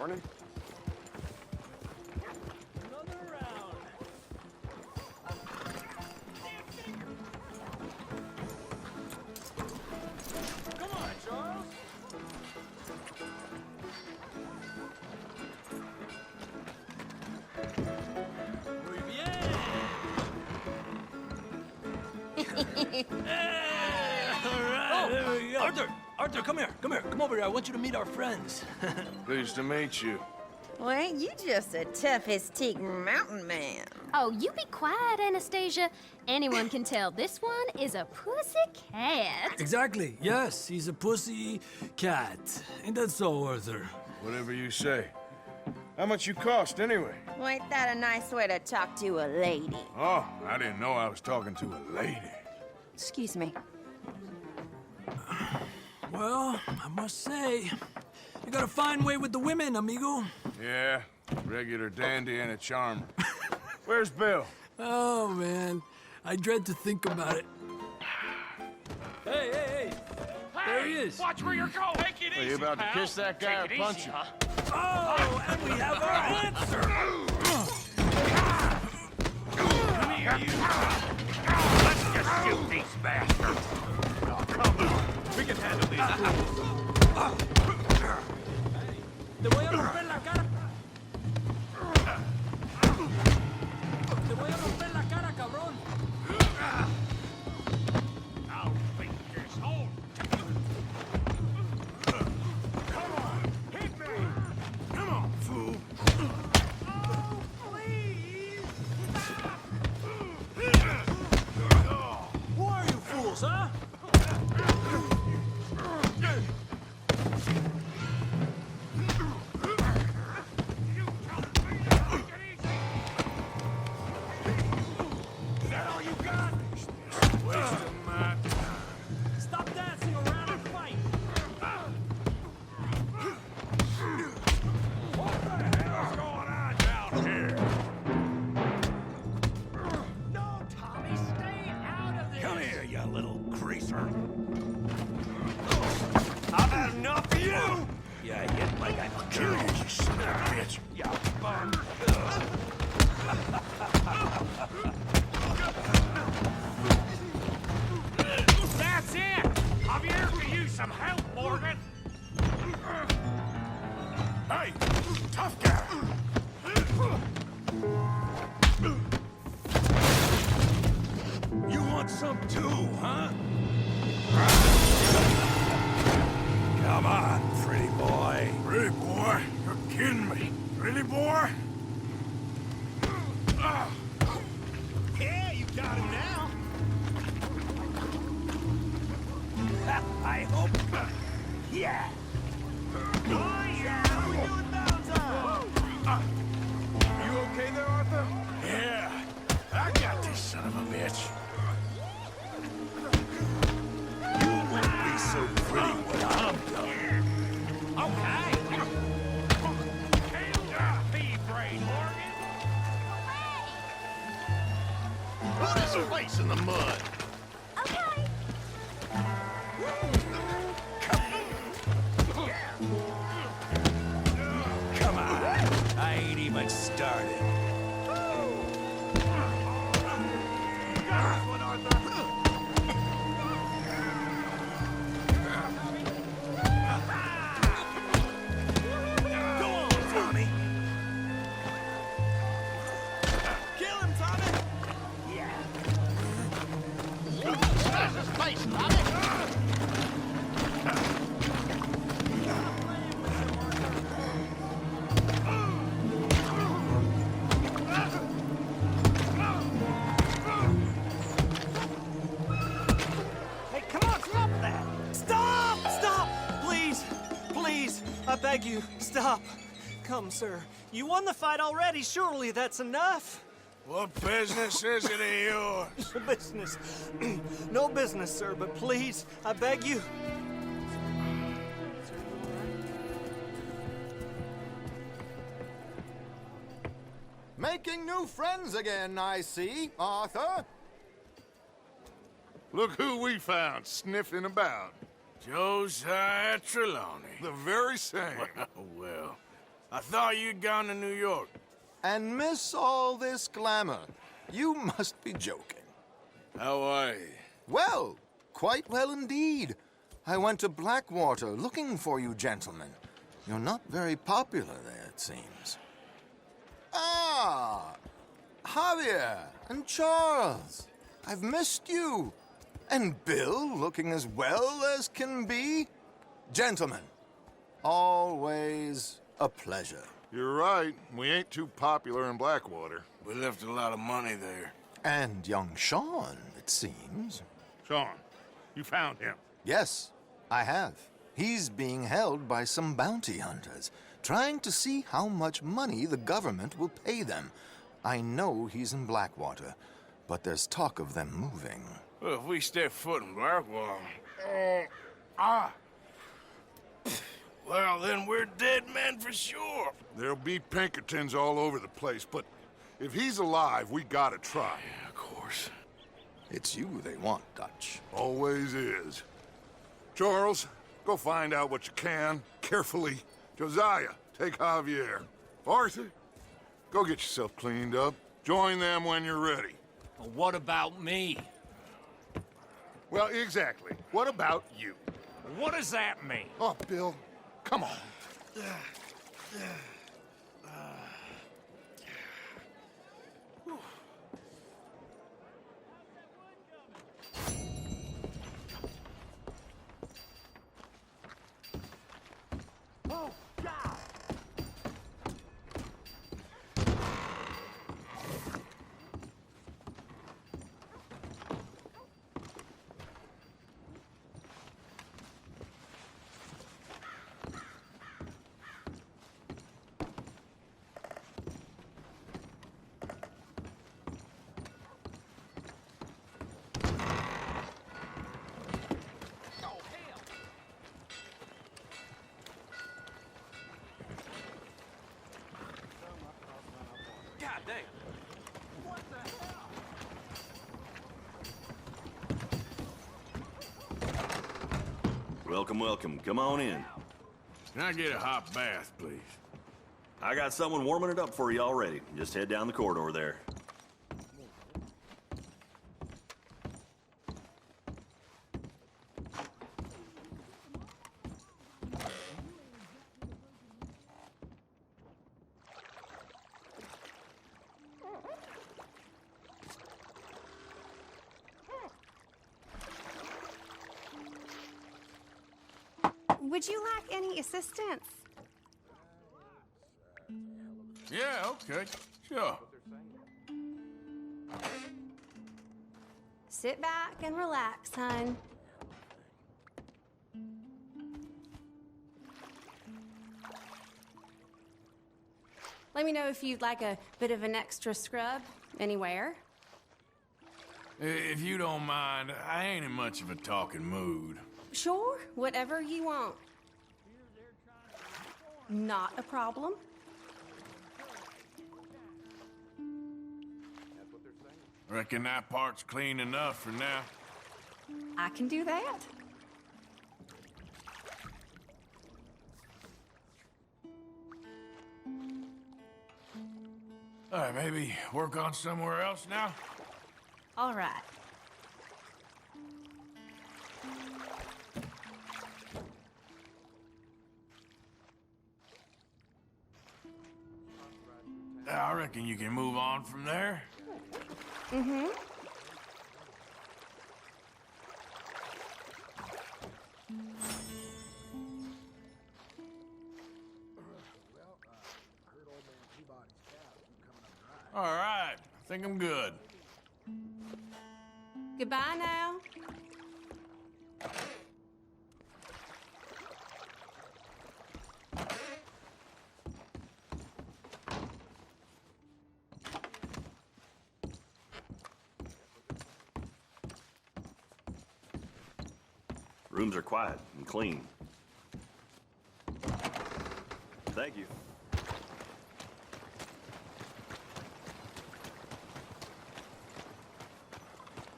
Morning. Another round. Come on, Charles. Muy bien. All right, there we go. Arthur, come here. Come over here. I want you to meet our friends. Pleased to meet you. Well, you just a tough-as-teak mountain man. Oh, you be quiet, Anastasia. Anyone can tell this one is a pussy cat. Exactly. Yes, he's a pussy cat. Ain't that so, Arthur? Whatever you say. How much you cost, anyway? Well, ain't that a nice way to talk to a lady? Oh, I didn't know I was talking to a lady. Excuse me. Well, I must say, you got a fine way with the women, amigo. Yeah, regular dandy and a charmer. Where's Bill? Oh, man. I dread to think about it. Hey! There he is. Watch where you're going. Take it easy, Are you about to pal. kiss that guy or Take it punch easy, him? huh? Oh, and we have our answer. Come here, you. Let's just shoot these bastards. Oh, come on. We can handle these fools. Te voy a romper la cara. Te voy a romper la cara, cabrón. I'll beat this hole. Come on, hit me. Come on, fool. Oh, please. Who are you fools, huh? Stop dancing around and fight. What the hell's going on down here? No, Tommy, stay out of this. Come here, you little greaser. I've had enough of you. Yeah, yet like I will kill you, you son of a bitch. You bum. That's it. Javier could use some help, Morgan. Hey, tough guy. You want some too, huh? Come on, pretty boy. Pretty boy? You're kidding me. Pretty boy? Yeah, you got him now. I hope. Yeah. Oh, yeah. We're doing downtown. You okay there, Arthur? Yeah. I got this son of a bitch. You won't be so pretty when I'm done. Okay. Hands up, pea-brain, Morgan. Put his face in the mud. Okay. Come on. I ain't even started. Go on, Tommy. Kill him, Tommy. Yeah. Smash his face, Tommy. Hey, come on, stop that! Stop! Stop! Please, I beg you, stop. Come, sir. You won the fight already. Surely that's enough. What business is it of yours? No business. No business, sir, but please, I beg you. Making new friends again, I see, Arthur. Look who we found sniffing about. Josiah Trelawney. The very same. Well, I thought you'd gone to New York. And miss all this glamour. You must be joking. How are you? Well, quite well indeed. I went to Blackwater looking for you gentlemen. You're not very popular there, it seems. Ah, Javier and Charles. I've missed you. And Bill looking as well as can be. Gentlemen, always a pleasure. You're right. We ain't too popular in Blackwater. We left a lot of money there. And young Sean, it seems. Sean, you found him. Yes, I have. He's being held by some bounty hunters, trying to see how much money the government will pay them. I know he's in Blackwater, but there's talk of them moving. Well, if we step foot in Blackwater... Well, then we're dead men for sure. There'll be Pinkertons all over the place, but if he's alive, we gotta try. Yeah, of course. It's you they want, Dutch. Always is. Charles, go find out what you can, carefully. Josiah, take Javier. Arthur, go get yourself cleaned up. Join them when you're ready. Well, what about me? Well, exactly. What about you? What does that mean? Oh, Bill, come on. God damn. Welcome, welcome. Come on in. Can I get a hot bath, please? I got someone warming it up for you already. Just head down the corridor there. Would you like any assistance? Yeah, okay. Sure. Sit back and relax, hon. Let me know if you'd like a bit of an extra scrub anywhere. If you don't mind, I ain't in much of a talking mood. Sure, whatever you want. Not a problem. Reckon that part's clean enough for now. I can do that. All right, maybe work on somewhere else now? All right. I reckon you can move on from there. Mm-hmm. All right, I think I'm good. Goodbye now. Rooms are quiet and clean. Thank you.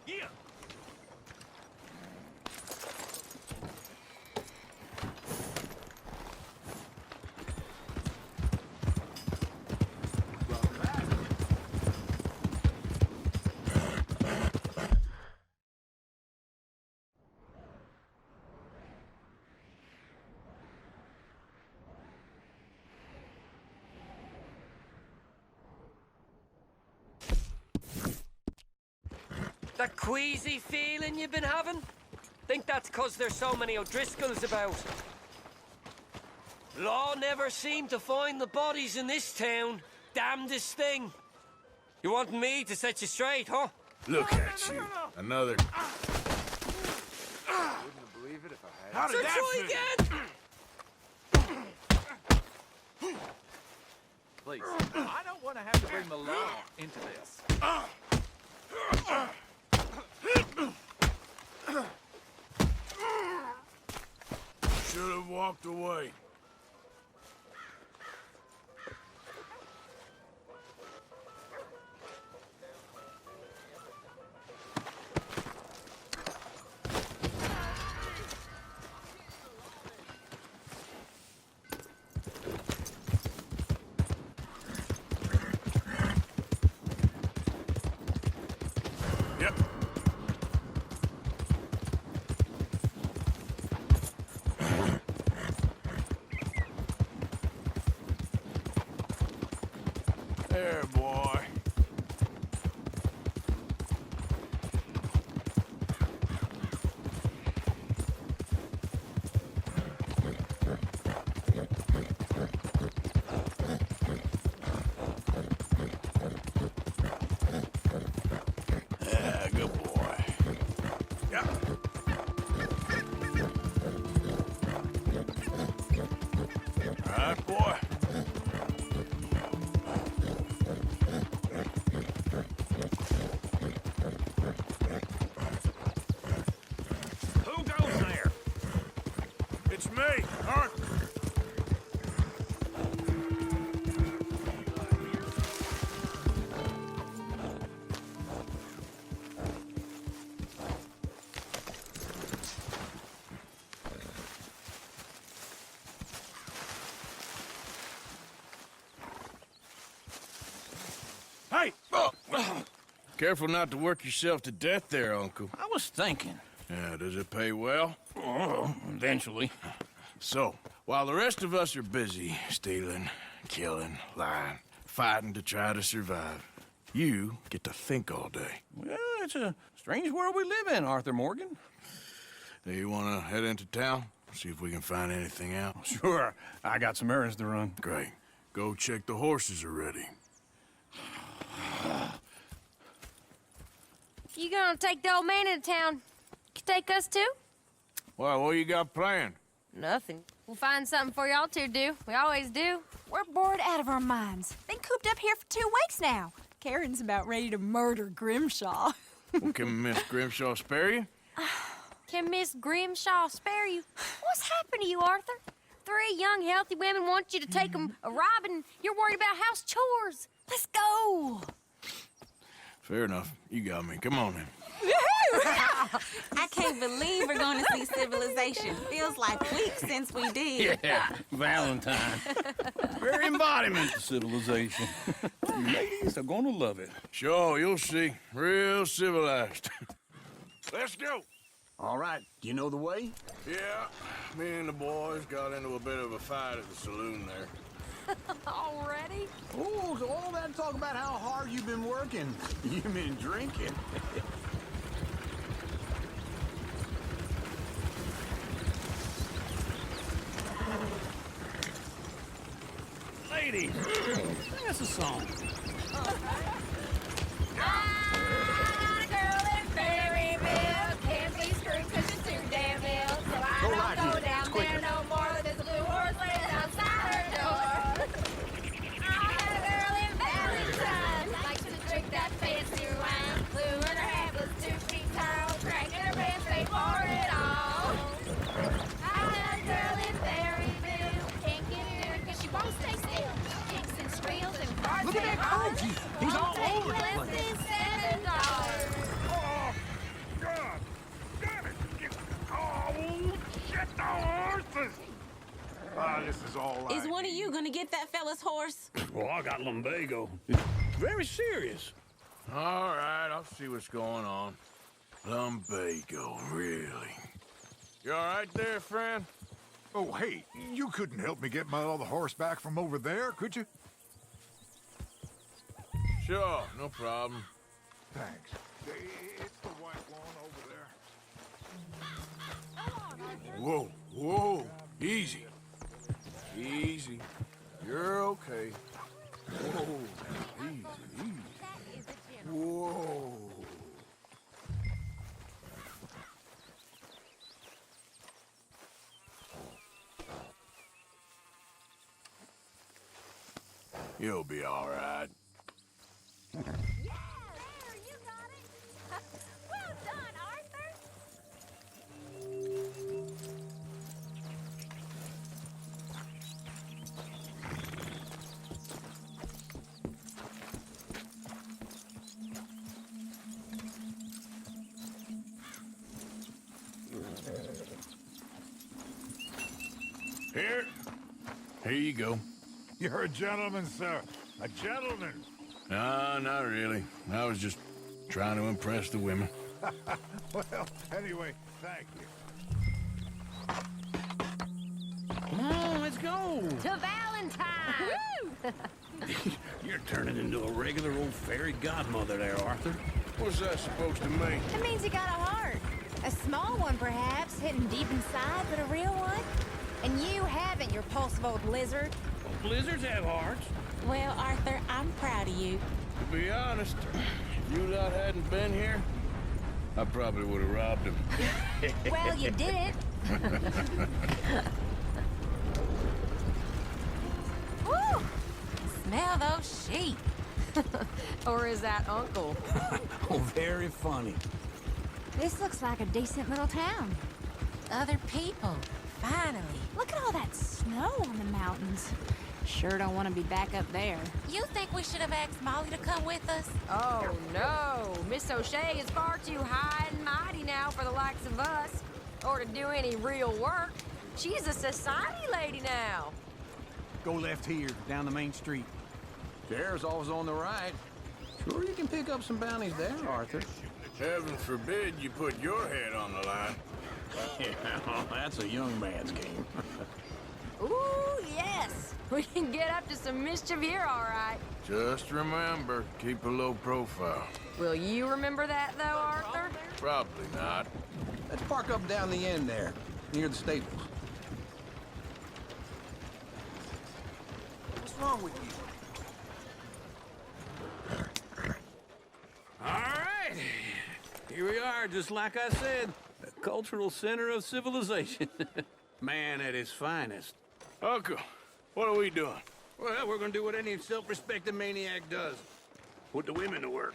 Yeah. That queasy feeling you've been having? Think that's 'cause there's so many O'Driscolls about. Law never seemed to find the bodies in this town. Damnedest thing. You want me to set you straight, huh? Look at you. Another... Wouldn't believe it if I had. How did So that try feel? again! Please, I don't want to have to bring the law into this. Should have walked away. Yep. There, boy. Yeah, good boy. Yep. All right, boy. Who goes there? It's me, Arthur. Hey! Careful not to work yourself to death there, Uncle. I was thinking. Yeah, does it pay well? Oh, eventually. So, while the rest of us are busy stealing, killing, lying, fighting to try to survive, you get to think all day. Well, it's a strange world we live in, Arthur Morgan. Do you want to head into town? See if we can find anything out? Sure, I got some errands to run. Great. Go check the horses are ready. You gonna take the old man into town? You take us too? Well, what you got planned? Nothing. We'll find something for y'all to do. We always do. We're bored out of our minds. Been cooped up here for 2 weeks now. Karen's about ready to murder Grimshaw. Well, can Miss Grimshaw spare you? Can Miss Grimshaw spare you? What's happened to you, Arthur? 3 young, healthy women want you to take them a robbing. You're worried about house chores. Let's go. Fair enough. You got me. Come on then. I can't believe we're going to see civilization. Feels like weeks since we did. Yeah, Valentine. Very embodiment of civilization. You ladies are gonna love it. Sure, you'll see. Real civilized. Let's go. All right, you know the way? Yeah, me and the boys got into a bit of a fight at the saloon there. Already? Oh, so all that talk about how hard you've been working. You've been drinking. Ladies, sing us a song. Look at that cookie. He's all over the place. Oh, God! Damn it! Oh, shit, the horses! Ah, this is all Is one of you going to get that fella's horse? Well, I got lumbago. It's very serious. All right, I'll see what's going on. Lumbago, really? You all right there, friend? Oh, hey, you couldn't help me get my other horse back from over there, could you? Sure, no problem. Thanks. It's the white one over there. Whoa, whoa. Easy. Easy. You're okay. Whoa. Easy, easy. Whoa. You'll be all right. Yeah, there, you got it. Well done, Arthur. Here you go. You're a gentleman, sir. A gentleman. No, not really. I was just trying to impress the women. Well, anyway, thank you. Come on, let's go. To Valentine. You're turning into a regular old fairy godmother there, Arthur. What's that supposed to mean? It means you got a heart. A small one, perhaps, hidden deep inside, but a real one. And you haven't, you repulsive old lizard. Well, blizzards have hearts. Well, Arthur, I'm proud of you. To be honest, if you lot hadn't been here, I probably would have robbed him. Well, you did it. Woo! Smell those sheep. Or is that Uncle? Oh, very funny. This looks like a decent little town. Other people, finally. Look at all that snow on the mountains. Sure don't want to be back up there. You think we should have asked Molly to come with us? Oh, no. Miss O'Shea is far too high and mighty now for the likes of us. Or to do any real work. She's a society lady now. Go left here, down the main street. Sheriff's always on the right. Sure, you can pick up some bounties there, Arthur. Heaven forbid you put your head on the line. Yeah, that's a young man's game. Ooh, yes. We can get up to some mischief here, all right. Just remember, keep a low profile. Will you remember that, though, Arthur? Probably not. Let's park up down the end there, near the stables. What's wrong with you? All right. Here we are, just like I said. The cultural center of civilization. Man at his finest. Uncle, what are we doing? Well, we're gonna do what any self-respecting maniac does. Put the women to work.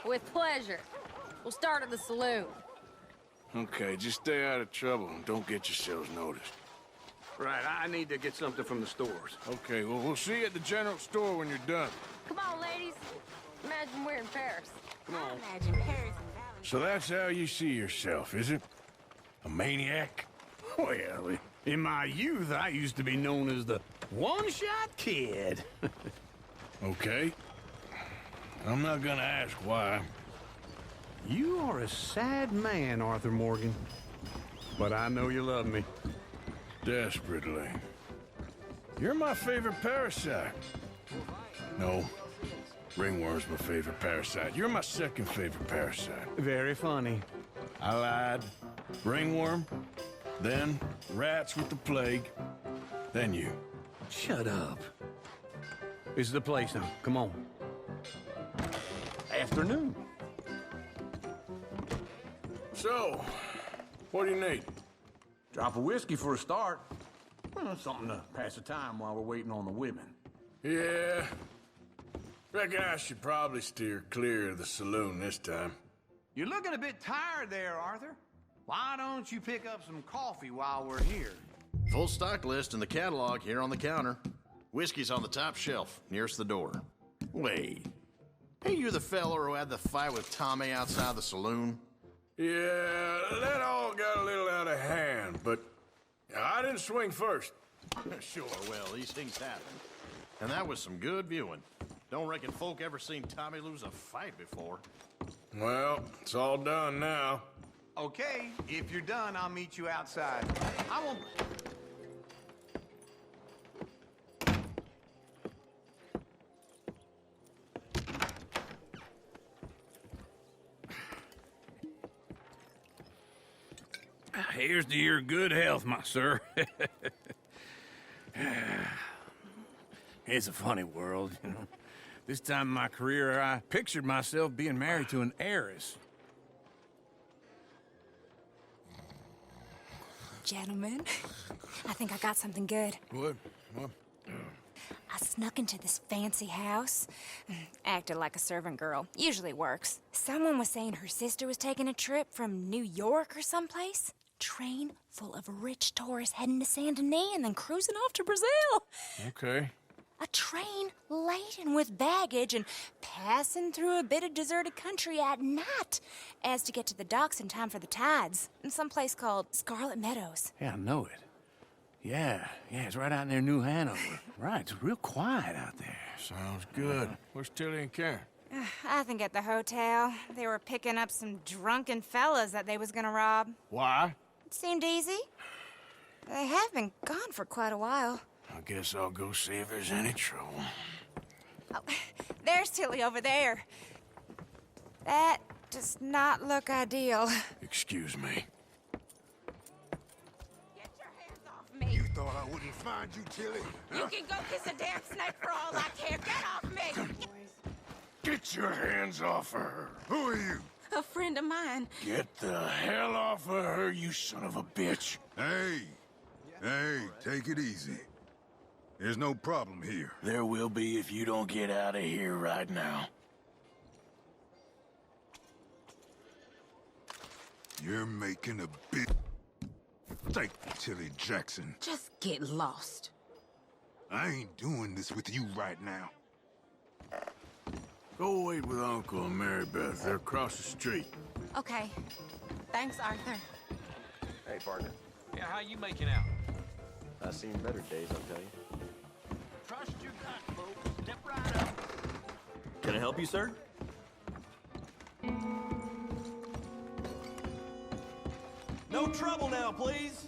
With pleasure. We'll start at the saloon. Okay, just stay out of trouble and don't get yourselves noticed. Right, I need to get something from the stores. Okay, well, we'll see you at the general store when you're done. Come on, ladies. Imagine we're in Paris. Come on. Imagine Paris and Valentine. So that's how you see yourself, is it? A maniac? Well, in my youth, I used to be known as the one-shot kid. Okay. I'm not gonna ask why. You are a sad man, Arthur Morgan. But I know you love me. Desperately. You're my favorite parasite. No, ringworm's my favorite parasite. You're my second favorite parasite. Very funny. I lied. Ringworm, then rats with the plague, then you. Shut up. This is the place now. Come on. Afternoon. So, what do you need? Drop of whiskey for a start. Well, something to pass the time while we're waiting on the women. Yeah. Reckon I should probably steer clear of the saloon this time. You're looking a bit tired there, Arthur. Why don't you pick up some coffee while we're here? Full stock list in the catalog here on the counter. Whiskey's on the top shelf, nearest the door. Wait. Hey, you the fella who had the fight with Tommy outside the saloon? Yeah, that all got a little out of hand, but I didn't swing first. Sure, well, these things happen. And that was some good viewing. Don't reckon folk ever seen Tommy lose a fight before. Well, it's all done now. Okay, if you're done, I'll meet you outside. I won't... Here's to your good health, my sir. It's a funny world, you know. This time in my career, I pictured myself being married to an heiress. Gentlemen, I think I got something good. What? I snuck into this fancy house. Acted like a servant girl. Usually works. Someone was saying her sister was taking a trip from New York or someplace. Train full of rich tourists heading to Saint Denis and then cruising off to Brazil. Okay. A train laden with baggage and passing through a bit of deserted country at night as to get to the docks in time for the tides in some place called Scarlet Meadows. Yeah, I know it. Yeah, it's right out near New Hanover. Right, it's real quiet out there. Sounds good. Where's Tilly and Karen? I think at the hotel. They were picking up some drunken fellas that they was gonna rob. Why? It seemed easy. They have been gone for quite a while. I guess I'll go see if there's any trouble. Oh, there's Tilly over there. That does not look ideal. Excuse me. You thought I wouldn't find you, Tilly? You can go kiss a damn snake for all I care. Get off me! Get your hands off of her. Who are you? A friend of mine. Get the hell off of her, you son of a bitch. Hey, take it easy. There's no problem here. There will be if you don't get out of here right now. You're making a big... Thank you, Tilly Jackson. Just get lost. I ain't doing this with you right now. Go wait with Uncle and Mary Beth. They're across the street. Okay. Thanks, Arthur. Hey, partner. Yeah, how you making out? I've seen better days, I'll tell you. Trust your gut, folks. Step right up. Can I help you, sir? No trouble now, please.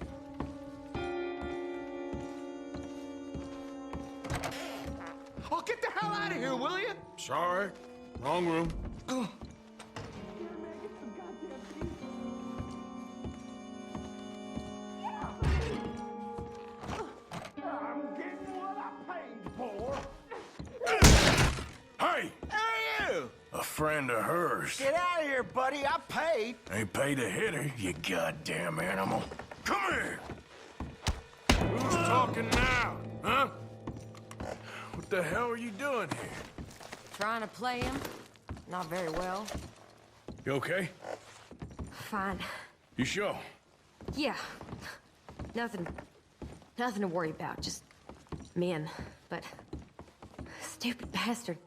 Oh, get the hell out of here, will you? Sorry. Wrong room. I'm getting what I paid for. Hey! Who are you? A friend of hers. Get out of here, buddy. I paid. Ain't paid to hit her, you goddamn animal. Come here! Who's talking now, huh? What the hell are you doing here? Trying to play him. Not very well. You okay? Fine. You sure? Yeah. Nothing to worry about. Just men. But stupid bastard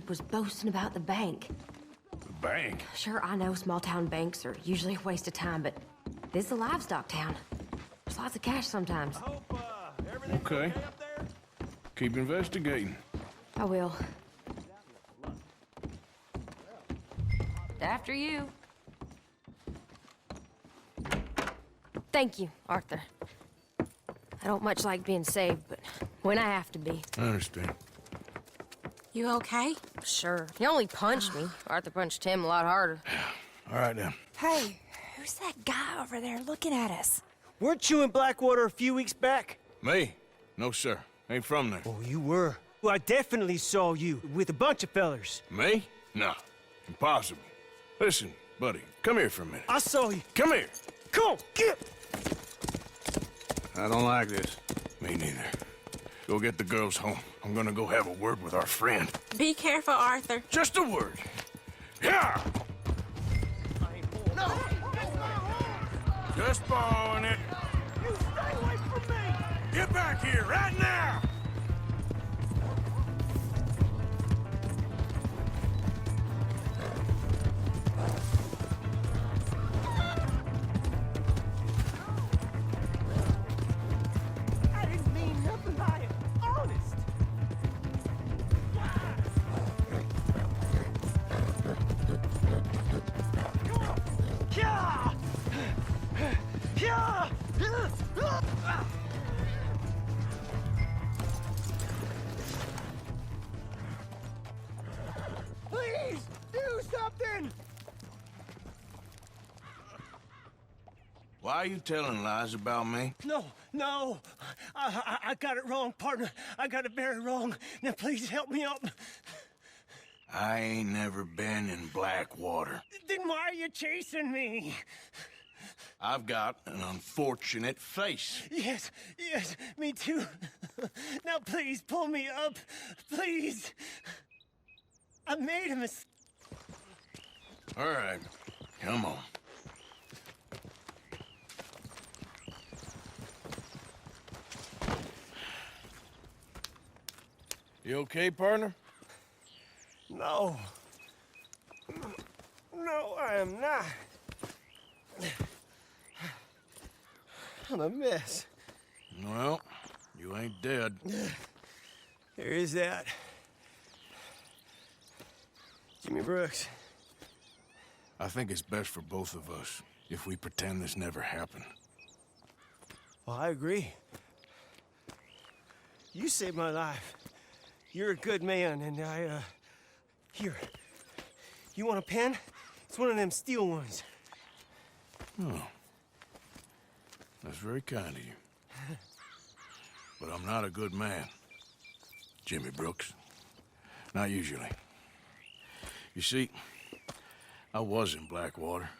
was boasting about the bank. The bank? Sure, I know small town banks are usually a waste of time, but this is a livestock town. There's lots of cash sometimes. Okay. Keep investigating. I will. After you. Thank you, Arthur. I don't much like being saved, but when I have to be. I understand. You okay? Sure. He only punched me. Arthur punched him a lot harder. All right, then. Hey, who's that guy over there looking at us? Weren't you in Blackwater a few weeks back? Me? No, sir. Ain't from there. Oh, you were. Well, I definitely saw you with a bunch of fellers. Me? No. Impossible. Listen, buddy, come here for a minute. I saw you. Come here. Come on, get! I don't like this. Me neither. Go get the girls home. I'm gonna go have a word with our friend. Be careful, Arthur. Just a word. Yeah! No! Just borrowing it. You stay away from me! Get back here right now! I didn't mean nothing by it. Honest. Yeah! Yeah! Why are you telling lies about me? No. I got it wrong, partner. I got it very wrong. Now, please help me up. I ain't never been in Blackwater. Then why are you chasing me? I've got an unfortunate face. Yes, me too. Now, please, pull me up. Please. I made a mistake. All right, come on. You okay, partner? No. No, I am not. I'm a mess. Well, you ain't dead. There is that. Jimmy Brooks. I think it's best for both of us if we pretend this never happened. Well, I agree. You saved my life. You're a good man, and Here. You want a pen? It's one of them steel ones. Oh. That's very kind of you. But I'm not a good man, Jimmy Brooks. Not usually. You see, I was in Blackwater.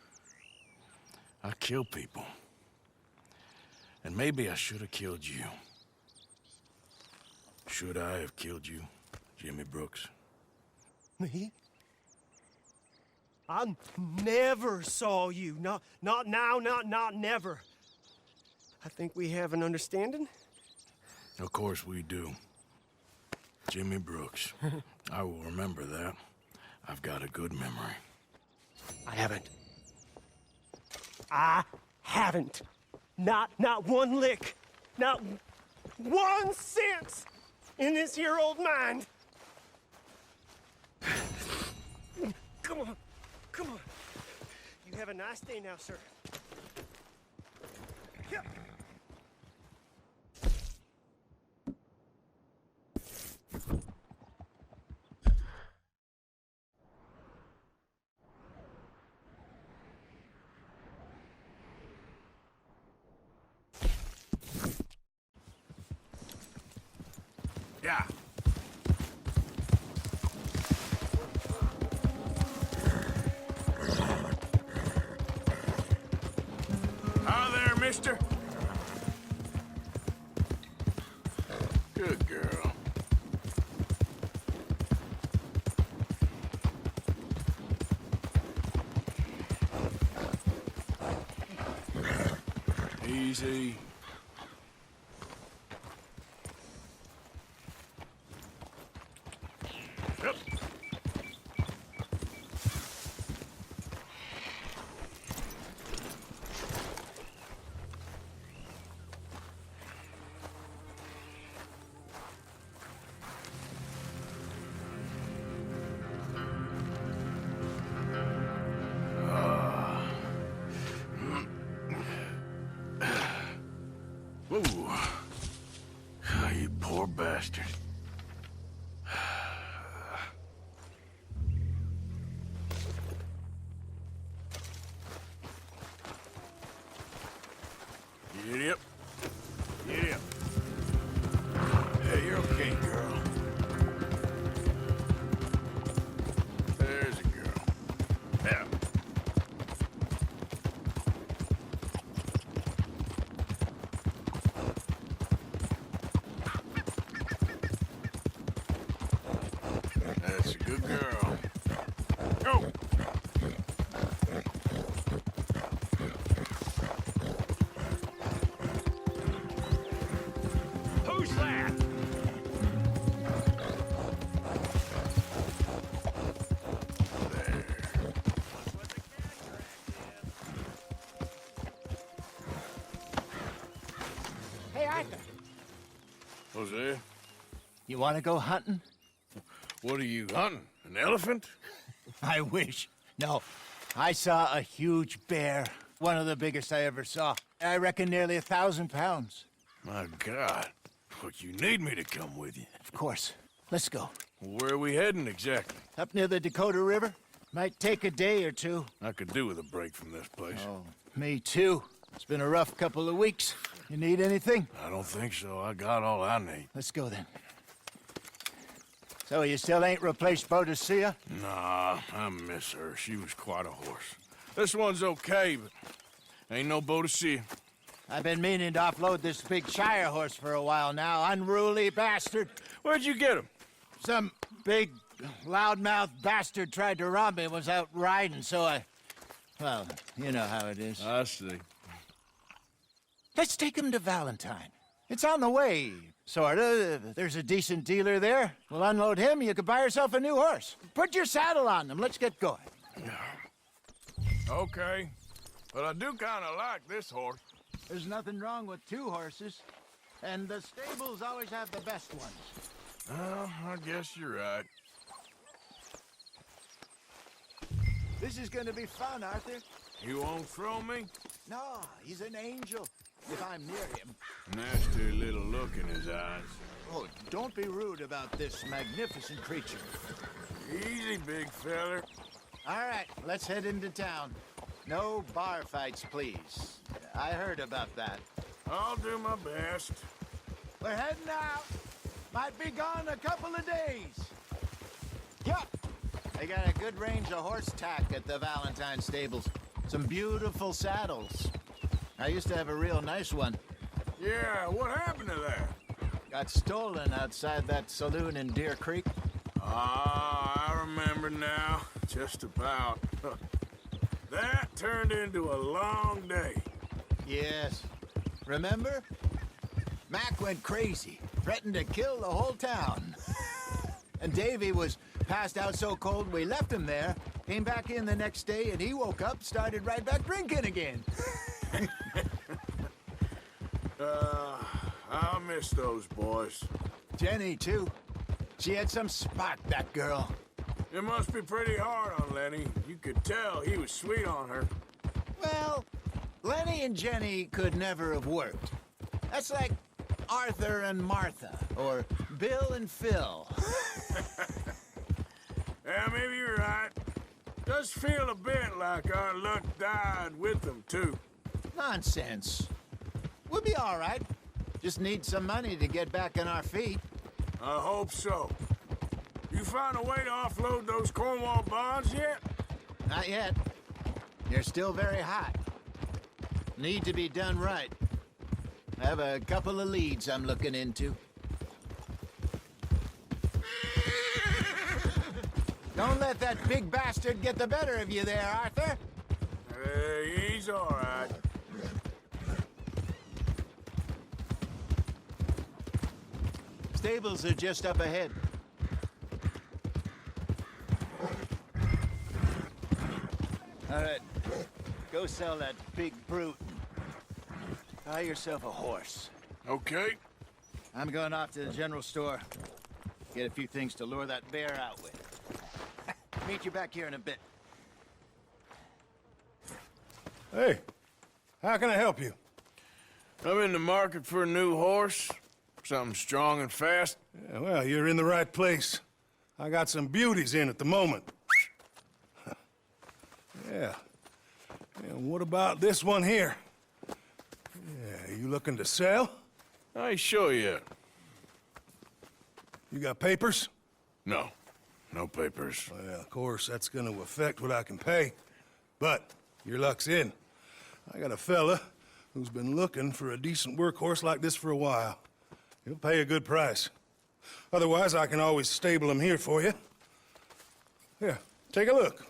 I kill people. And maybe I should have killed you. Should I have killed you, Jimmy Brooks? Me? I never saw you. Not now, not never. I think we have an understanding. Of course we do. Jimmy Brooks. I will remember that. I've got a good memory. I haven't. Not one lick. Not 1 cent in this here old mind. Come on. You have a nice day now, sir. Yeah. Yeah. Hi there, mister. Good girl. Easy. Yep. Ooh. Oh, you poor bastard. Giddy up. Giddy up. Hey, you're okay, girl. There's a girl. Yeah. That's a good girl. Go! Who's that? Hey, Arthur. Jose, You want to go hunting? what are you hunting? An elephant? I wish. No, I saw a huge bear. One of the biggest I ever saw. I reckon nearly 1,000 pounds. My God. What, you need me to come with you? Of course. Let's go. Where are we heading exactly? Up near the Dakota River. Might take a day or two. I could do with a break from this place. Oh, me too. It's been a rough couple of weeks. You need anything? I don't think so. I got all I need. Let's go then. So you still ain't replaced Boadicea? Nah, I miss her. She was quite a horse. This one's okay, but ain't no Boadicea. I've been meaning to offload this big Shire horse for a while now. Unruly bastard. Where'd you get him? Some big, loudmouth bastard tried to rob me and was out riding, so I... Well, you know how it is. I see. Let's take him to Valentine. It's on the way, sorta. There's a decent dealer there. We'll unload him, you could buy yourself a new horse. Put your saddle on him, let's get going. Okay, but I do kind of like this horse. There's nothing wrong with two horses, and the stables always have the best ones. Well, I guess you're right. This is gonna be fun, Arthur. You won't throw me? No, he's an angel, if I'm near him. Nasty little look in his eyes. Oh, don't be rude about this magnificent creature. Easy, big feller. All right, let's head into town. No bar fights, please. I heard about that. I'll do my best. We're heading out. Might be gone a couple of days. Yup. They got a good range of horse tack at the Valentine stables. Some beautiful saddles. I used to have a real nice one. Yeah, what happened to that? Got stolen outside that saloon in Deer Creek. Ah, I remember now. Just about. That turned into a long day. Yes. Remember? Mac went crazy, threatened to kill the whole town. And Davy was passed out so cold we left him there, came back in the next day, and he woke up, started right back drinking again. I'll miss those boys. Jenny, too. She had some spark, that girl. It must be pretty hard on Lenny. You could tell he was sweet on her. Well, Lenny and Jenny could never have worked. That's like Arthur and Martha, or Bill and Phil. Yeah, maybe you're right. Does feel a bit like our luck died with them, too. Nonsense. We'll be all right. Just need some money to get back on our feet. I hope so. You find a way to offload those Cornwall bonds yet? Not yet. They're still very hot. Need to be done right. I have a couple of leads I'm looking into. Don't let that big bastard get the better of you there, Arthur. He's all right. Stables are just up ahead. All right, go sell that big brute. Buy yourself a horse. Okay. I'm going off to the general store. Get a few things to lure that bear out with. Meet you back here in a bit. Hey, how can I help you? I'm in the market for a new horse. Something strong and fast. Yeah, well, you're in the right place. I got some beauties in at the moment. Yeah. And what about this one here? Yeah, you looking to sell? I ain't sure yet. You got papers? No. No papers. Well, of course, that's gonna affect what I can pay. But your luck's in. I got a fella who's been looking for a decent workhorse like this for a while. He'll pay a good price. Otherwise, I can always stable him here for you. Here, take a look.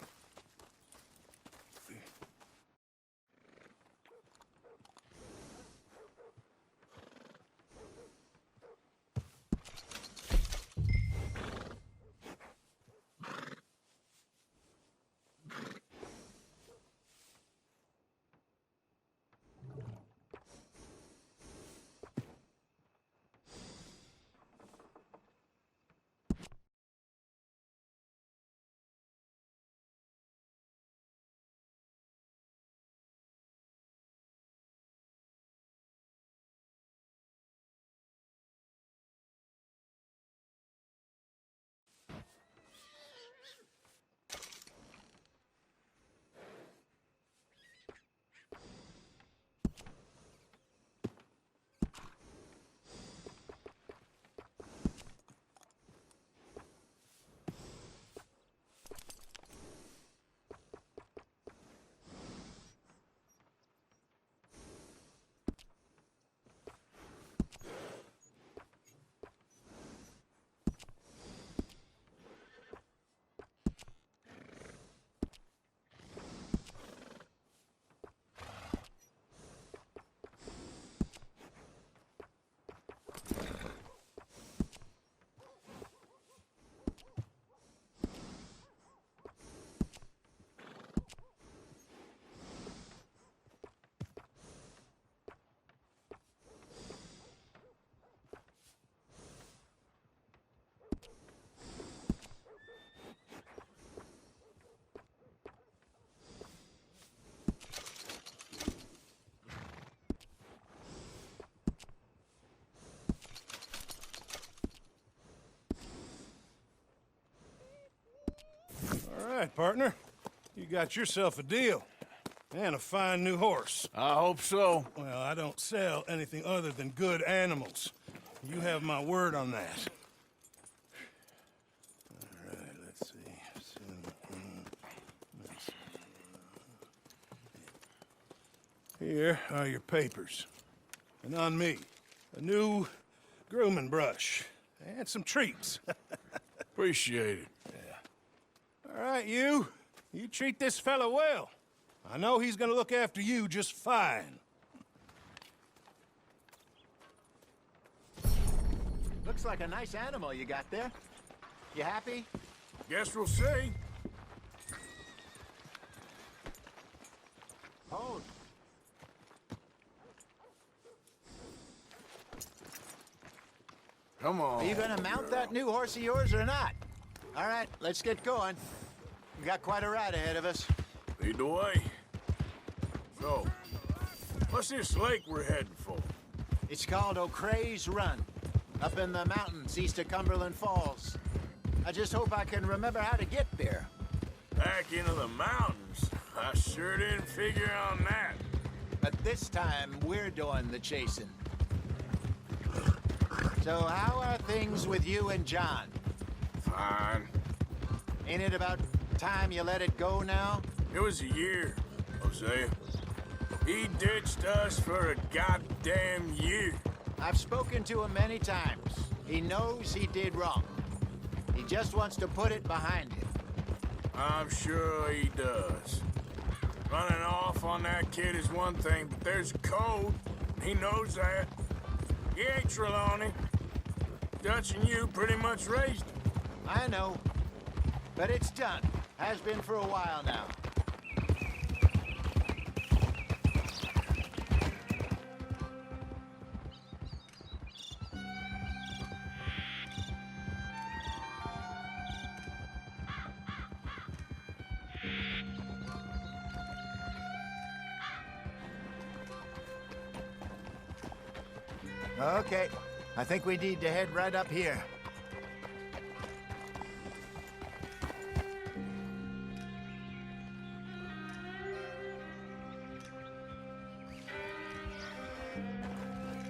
right, partner. You got yourself a deal. And a fine new horse. I hope so. Well, I don't sell anything other than good animals. You have my word on that. All right, let's see. Here are your papers. And on me, a new grooming brush. And some treats. Appreciate it. Yeah. All right, you. You treat this fella well. I know he's gonna look after you just fine. Looks like a nice animal you got there. You happy? Guess we'll see. Hold. Come on. Are you gonna mount that new horse of yours or not? All right, let's get going. We got quite a ride ahead of us. Lead the way. So, what's this lake we're heading for? It's called O'Creagh's Run, up in the mountains east of Cumberland Falls. I just hope I can remember how to get there. Back into the mountains? I sure didn't figure on that. But this time, we're doing the chasing. So how are things with you and John? Fine. Ain't it about time you let it go now? It was a year, Hosea. He ditched us for a goddamn year. I've spoken to him many times. He knows he did wrong. He just wants to put it behind him. I'm sure he does. Running off on that kid is one thing, but there's code. He knows that. He ain't Trelawney. Dutch and you pretty much raised him. I know. But it's done. Has been for a while now. Okay, I think we need to head right up here.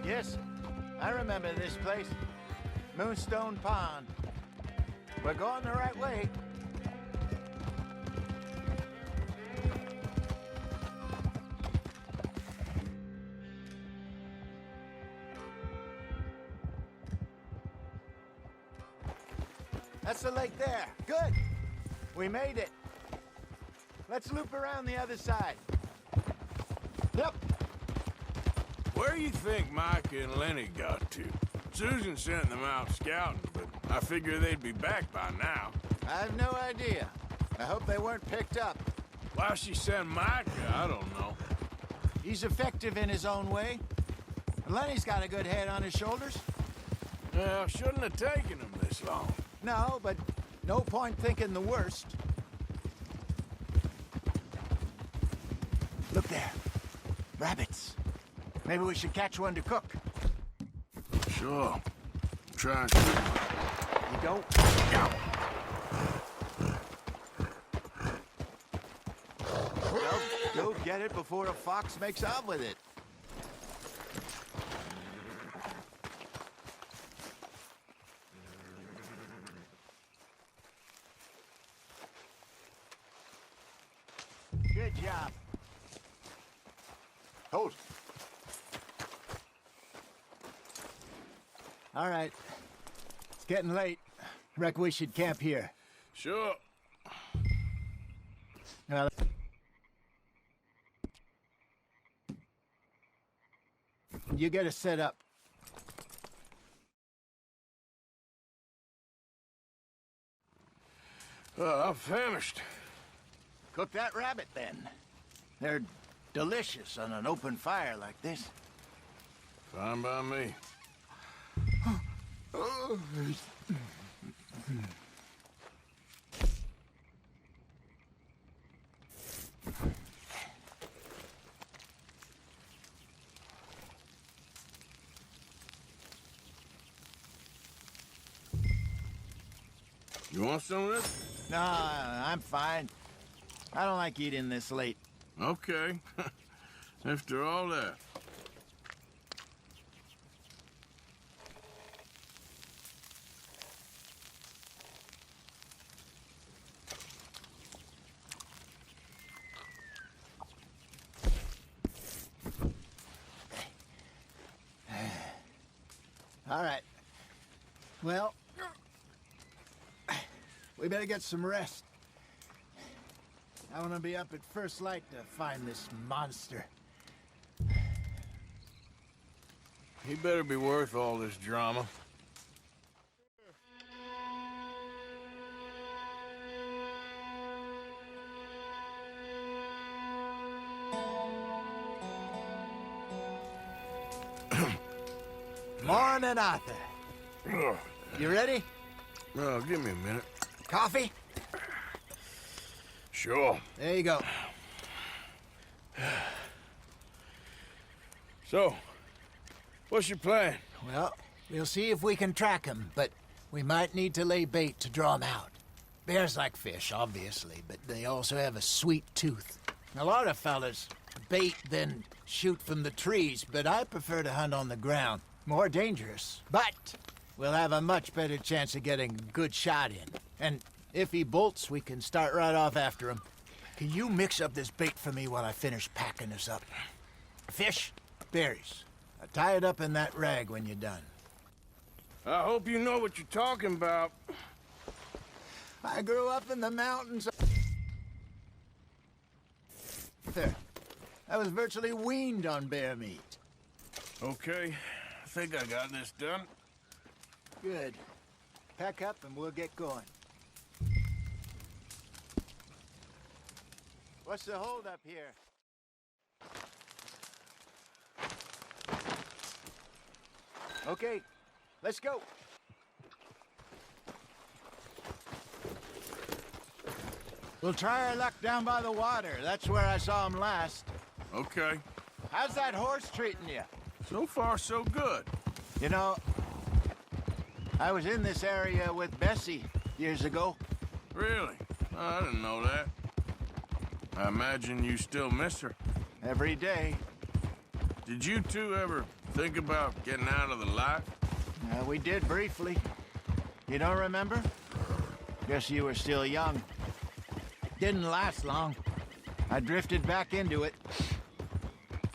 Yes, I remember this place. Moonstone Pond. We're going the right way. That's the lake there. Good. We made it. Let's loop around the other side. Yep. Where do you think Mike and Lenny got to? Susan sent them out scouting, but I figure they'd be back by now. I have no idea. I hope they weren't picked up. Why she sent Micah, I don't know. He's effective in his own way. And Lenny's got a good head on his shoulders. Well, shouldn't have taken him this long. No, but no point thinking the worst. Look there. Rabbits. Maybe we should catch one to cook. Sure. Try and shoot. You go. Go get it before a fox makes off with it. Good job. Hold. All right. It's getting late. Reckon we should camp here. Sure. Well, you get us set up. I'm famished. Cook that rabbit, then. They're delicious on an open fire like this. Fine by me. You want some of this? No, I'm fine. I don't like eating this late. Okay. After all that. All right. Well, we better get some rest. I want to be up at first light to find this monster. He better be worth all this drama. Morning, Arthur. You ready? Well, give me a minute. Coffee? Sure. There you go. So, what's your plan? Well, we'll see if we can track him, but we might need to lay bait to draw him out. Bears like fish, obviously, but they also have a sweet tooth. A lot of fellas bait, then shoot from the trees, but I prefer to hunt on the ground. More dangerous, but we'll have a much better chance of getting a good shot in. And if he bolts, we can start right off after him. Can you mix up this bait for me while I finish packing this up? Fish, berries. I'll tie it up in that rag when you're done. I hope you know what you're talking about. I grew up in the mountains. I was virtually weaned on bear meat. Okay, I think I got this done. Good. Pack up and we'll get going. What's the holdup here? Okay, let's go. We'll try our luck down by the water. That's where I saw him last. Okay. How's that horse treating you? So far, so good. You know, I was in this area with Bessie years ago. Really? I didn't know that. I imagine you still miss her. Every day. Did you two ever think about getting out of the life? We did briefly. You don't remember? Guess you were still young. Didn't last long. I drifted back into it.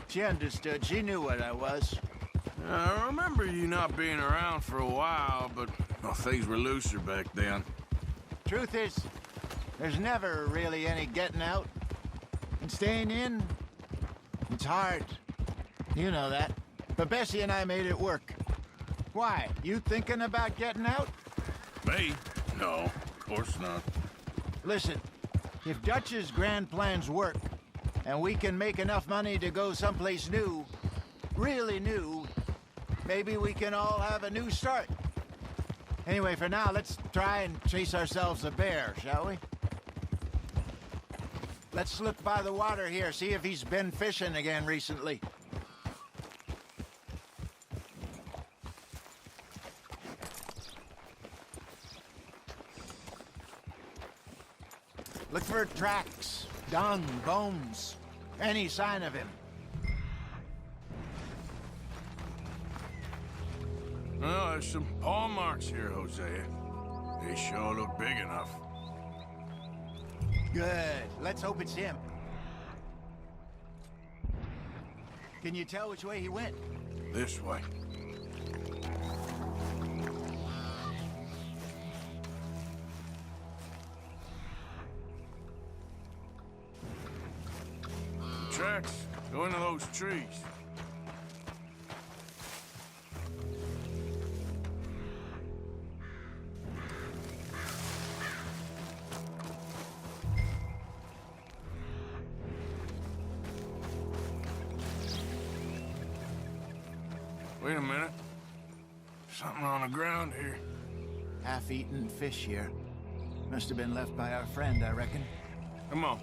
She understood. She knew what I was. I remember you not being around for a while, but well, things were looser back then. Truth is, there's never really any getting out. And staying in, it's hard. You know that. But Bessie and I made it work. Why? You thinking about getting out? Me? No, of course not. Listen, if Dutch's grand plans work, and we can make enough money to go someplace new, really new, maybe we can all have a new start. Anyway, for now, let's try and chase ourselves a bear, shall we? Let's look by the water here, see if he's been fishing again recently. Look for tracks, dung, bones, any sign of him. Well, there's some paw marks here, Hosea. They sure look big enough. Good. Let's hope it's him. Can you tell which way he went? This way. Tracks go into those trees. Wait a minute. Something on the ground here. Half-eaten fish here. Must have been left by our friend, I reckon. Come on.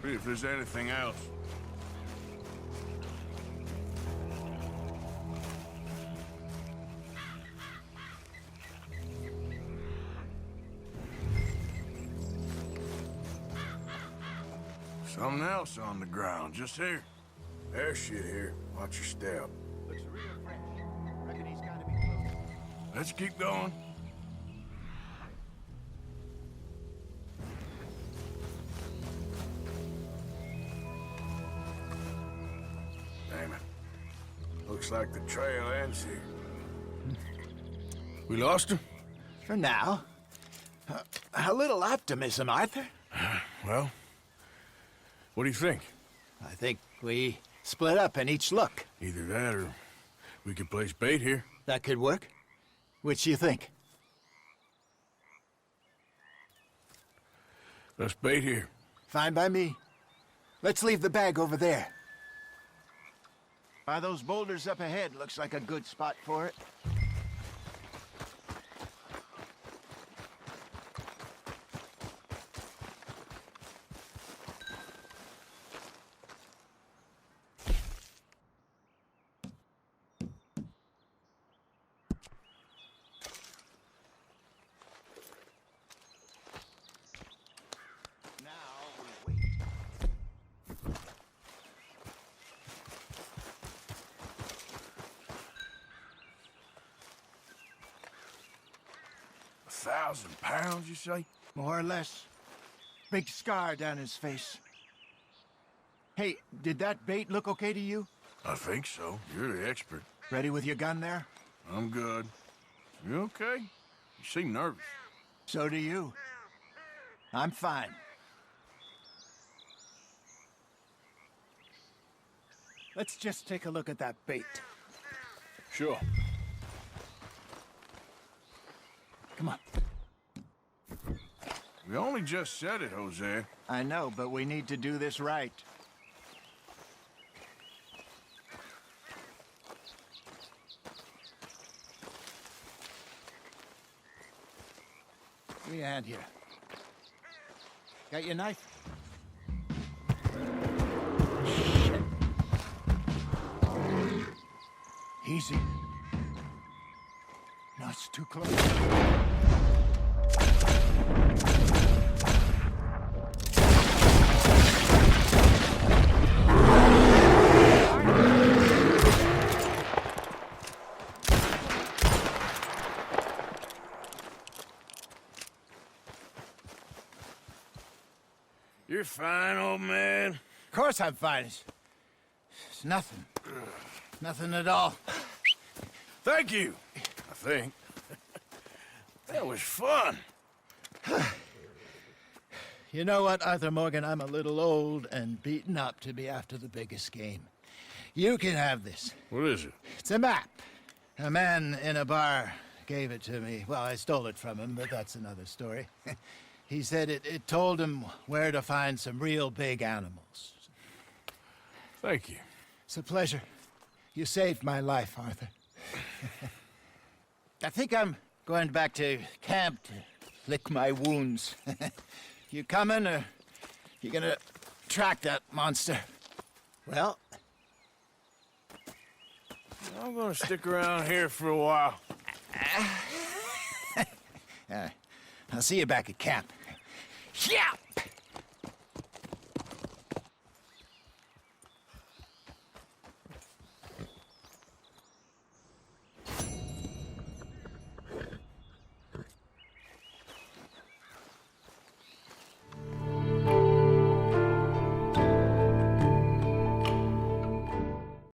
See if there's anything else. Something else on the ground, just here. There's shit here. Watch your step. Looks real fresh. Reckon he's gotta be close. Let's keep going. Damn it. Looks like the trail ends here. We lost him? For now. A little optimism, Arthur. Well, what do you think? I think we split up and each look. Either that or we could place bait here. That could work. Which do you think? Let's bait here. Fine by me. Let's leave the bag over there. By those boulders up ahead, looks like a good spot for it. £1,000, you say? More or less. Big scar down his face. Hey, did that bait look okay to you? I think so. You're the expert. Ready with your gun there? I'm good. You okay? You seem nervous. So do you. I'm fine. Let's just take a look at that bait. Sure. Come on. We only just said it, Jose. I know, but we need to do this right. Give me a hand here. Got your knife? Shit. Easy. No, it's too close. You're fine, old man. Of course I'm fine. It's nothing. Nothing at all. Thank you, I think. That was fun. You know what, Arthur Morgan? I'm a little old and beaten up to be after the biggest game. You can have this. What is it? It's a map. A man in a bar gave it to me. Well, I stole it from him, but that's another story. He said it told him where to find some real big animals. Thank you. It's a pleasure. You saved my life, Arthur. I think I'm going back to camp to lick my wounds. You coming, or you gonna track that monster? Well, I'm gonna stick around here for a while. I'll see you back at camp. Yeah!